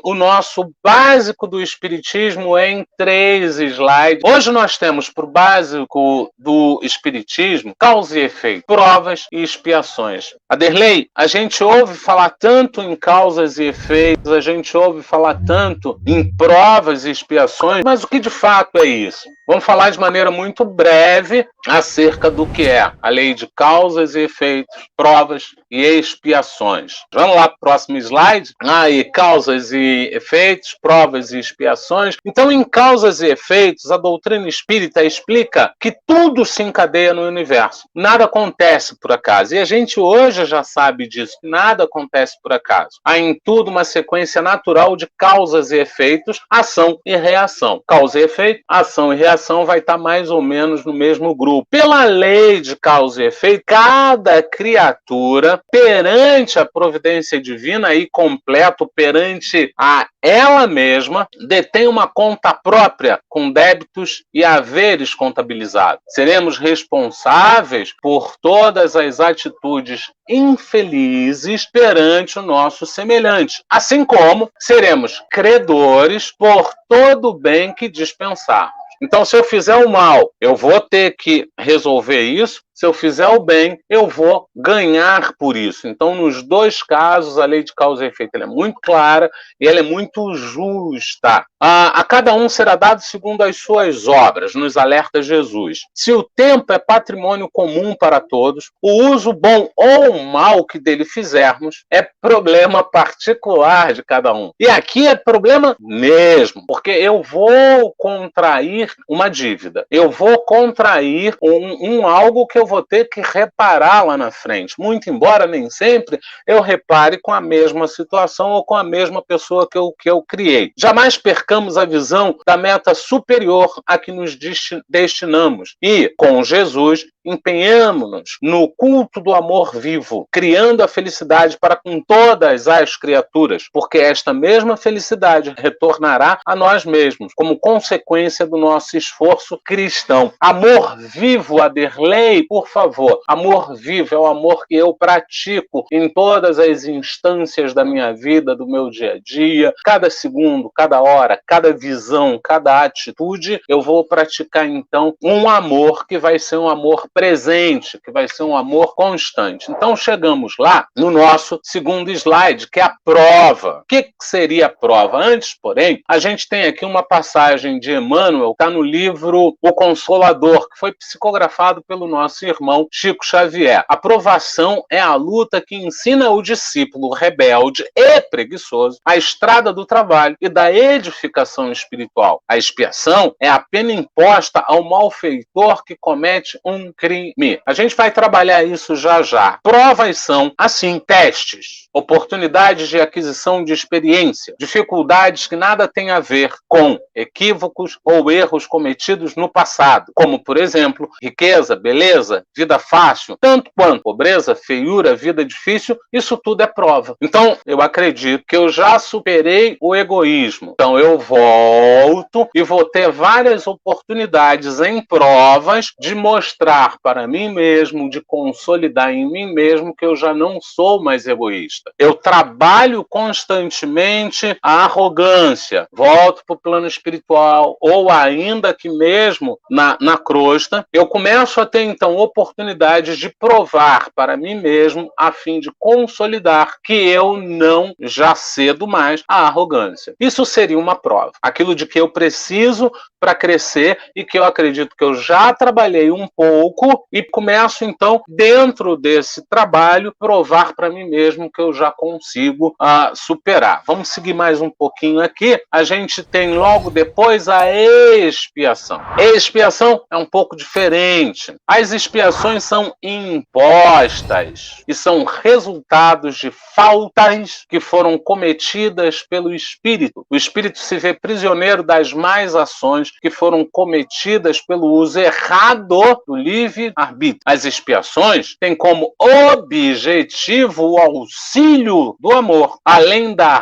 o nosso básico do Espiritismo em 3 slides. Hoje nós temos por básico do Espiritismo causa e efeito, provas e expiações. Aderlei, a gente ouve falar tanto em causas e efeitos, a gente ouve falar tanto em provas e expiações, mas o que de fato é isso? Vamos falar de maneira muito breve acerca do que é a lei de causas e efeitos, provas e expiações. Vamos lá para o próximo slide. Aí, causas e efeitos, provas e expiações. Então, em causas e efeitos, a doutrina espírita explica que tudo se encadeia no universo. Nada acontece por acaso. E a gente hoje já sabe disso. Nada acontece por acaso. Há em tudo uma sequência natural de causas e efeitos, ação e reação. Causa e efeito, ação e reação vai estar mais ou menos no mesmo grupo. Pela lei de causa e efeito, cada criatura, perante a providência divina e completo, perante a ela mesma, detém uma conta própria com débitos e haveres contabilizados. Seremos responsáveis por todas as atitudes infelizes perante o nosso semelhante, assim como seremos credores por todo o bem que dispensarmos. Então, se eu fizer o mal, eu vou ter que resolver isso. Se eu fizer o bem, eu vou ganhar por isso. Então, nos dois casos, a lei de causa e efeito ela é muito clara e ela é muito justa. A cada um será dado segundo as suas obras, nos alerta Jesus. Se o tempo é patrimônio comum para todos, o uso bom ou mal que dele fizermos é problema particular de cada um. E aqui é problema mesmo, porque eu vou contrair uma dívida. Eu vou contrair algo que eu vou ter que reparar lá na frente. Muito embora nem sempre eu repare com a mesma situação ou com a mesma pessoa que eu criei. Jamais percamos a visão da meta superior a que nos destinamos. E, com Jesus, empenhamos-nos no culto do amor vivo, criando a felicidade para com todas as criaturas, porque esta mesma felicidade retornará a nós mesmos, como consequência do nosso esforço cristão. Amor vivo, Aderlei, por favor. Amor vivo é o amor que eu pratico em todas as instâncias da minha vida, do meu dia a dia. Cada segundo, cada hora, cada visão, cada atitude, eu vou praticar, então, um amor que vai ser um amor presente, que vai ser um amor constante. Então, chegamos lá no nosso segundo slide, que é a prova. O que seria a prova? Antes, porém, a gente tem aqui uma passagem de Emmanuel, está no livro O Consolador, que foi psicografado pelo nosso irmão Chico Xavier. A provação é a luta que ensina o discípulo rebelde e preguiçoso a estrada do trabalho e da edificação espiritual. A expiação é a pena imposta ao malfeitor que comete um crime. A gente vai trabalhar isso já já. Provas são, assim, testes, oportunidades de aquisição de experiência, dificuldades que nada têm a ver com equívocos ou erros cometidos no passado, como, por exemplo, riqueza, beleza, vida fácil, tanto quanto pobreza, feiura, vida difícil, isso tudo é prova. Então, eu acredito que eu já superei o egoísmo. Então, eu volto e vou ter várias oportunidades em provas de mostrar para mim mesmo, de consolidar em mim mesmo que eu já não sou mais egoísta. Eu trabalho constantemente a arrogância, volto para o plano espiritual, ou ainda que mesmo na crosta, eu começo a ter então oportunidades de provar para mim mesmo a fim de consolidar que eu não já cedo mais a arrogância. Isso seria uma prova. Aquilo de que eu preciso para crescer e que eu acredito que eu já trabalhei um pouco e começo então, dentro desse trabalho, provar para mim mesmo que eu já consigo superar. Vamos seguir mais um pouquinho aqui. A gente tem logo depois a expiação. Expiação é um pouco diferente. As expiações são impostas e são resultados de faltas que foram cometidas pelo espírito. O espírito se vê prisioneiro das más ações que foram cometidas pelo uso errado do livre-arbítrio. As expiações têm como objetivo o auxílio do amor, além da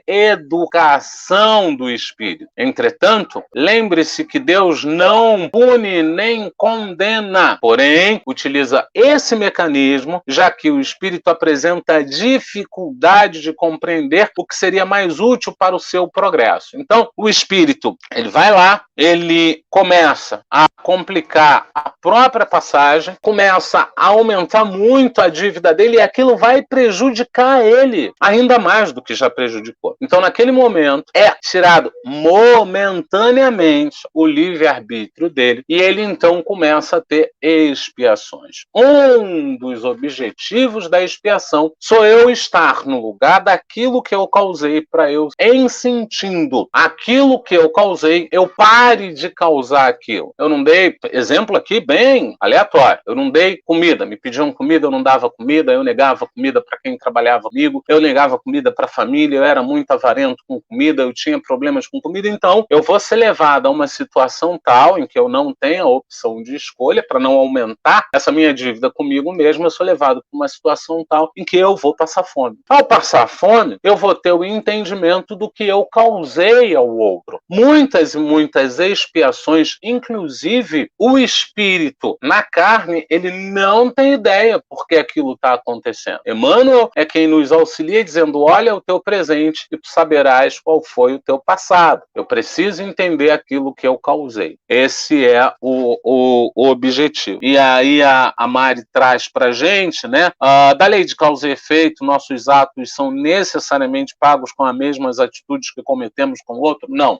reeducação do espírito. Entretanto, lembre-se que Deus não pune nem condena, porém também utiliza esse mecanismo, já que o espírito apresenta dificuldade de compreender o que seria mais útil para o seu progresso. Então, o espírito, ele vai lá, ele começa a complicar a própria passagem, começa a aumentar muito a dívida dele e aquilo vai prejudicar ele ainda mais do que já prejudicou. Então, naquele momento, é tirado momentaneamente o livre-arbítrio dele e ele então começa a ter expiações. Um dos objetivos da expiação sou eu estar no lugar daquilo que eu causei para eu, em sentindo aquilo que eu causei, eu pare de causar aquilo. Eu não dei, exemplo aqui bem aleatório, eu não dei comida, me pediam comida, eu não dava comida, eu negava comida para quem trabalhava comigo, eu negava comida para a família, eu era muito avarento com comida, eu tinha problemas com comida, então eu vou ser levado a uma situação tal em que eu não tenho a opção de escolha para não aumentar essa minha dívida comigo mesmo, eu sou levado para uma situação tal em que eu vou passar fome. Ao passar fome, eu vou ter o entendimento do que eu causei ao outro. Muitas e muitas expiações, inclusive o espírito na carne, ele não tem ideia por que aquilo está acontecendo. Emmanuel é quem nos auxilia dizendo, olha o teu presente e tu saberás qual foi o teu passado. Eu preciso entender aquilo que eu causei. Esse é o objetivo. E aí a Mari traz pra gente, né, da lei de causa e efeito, nossos atos são necessariamente pagos com as mesmas atitudes que cometemos com o outro? Não.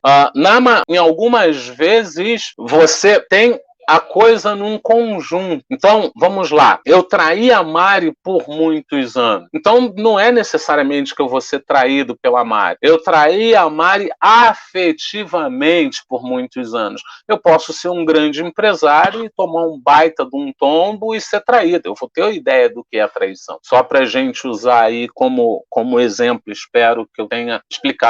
Em algumas vezes você tem a coisa num conjunto. Então, vamos lá. Eu traí a Mari por muitos anos. Então, não é necessariamente que eu vou ser traído pela Mari. Eu traí a Mari afetivamente por muitos anos. Eu posso ser um grande empresário e tomar um baita de um tombo e ser traído. Eu vou ter a ideia do que é a traição. Só pra gente usar aí como exemplo, espero que eu tenha explicado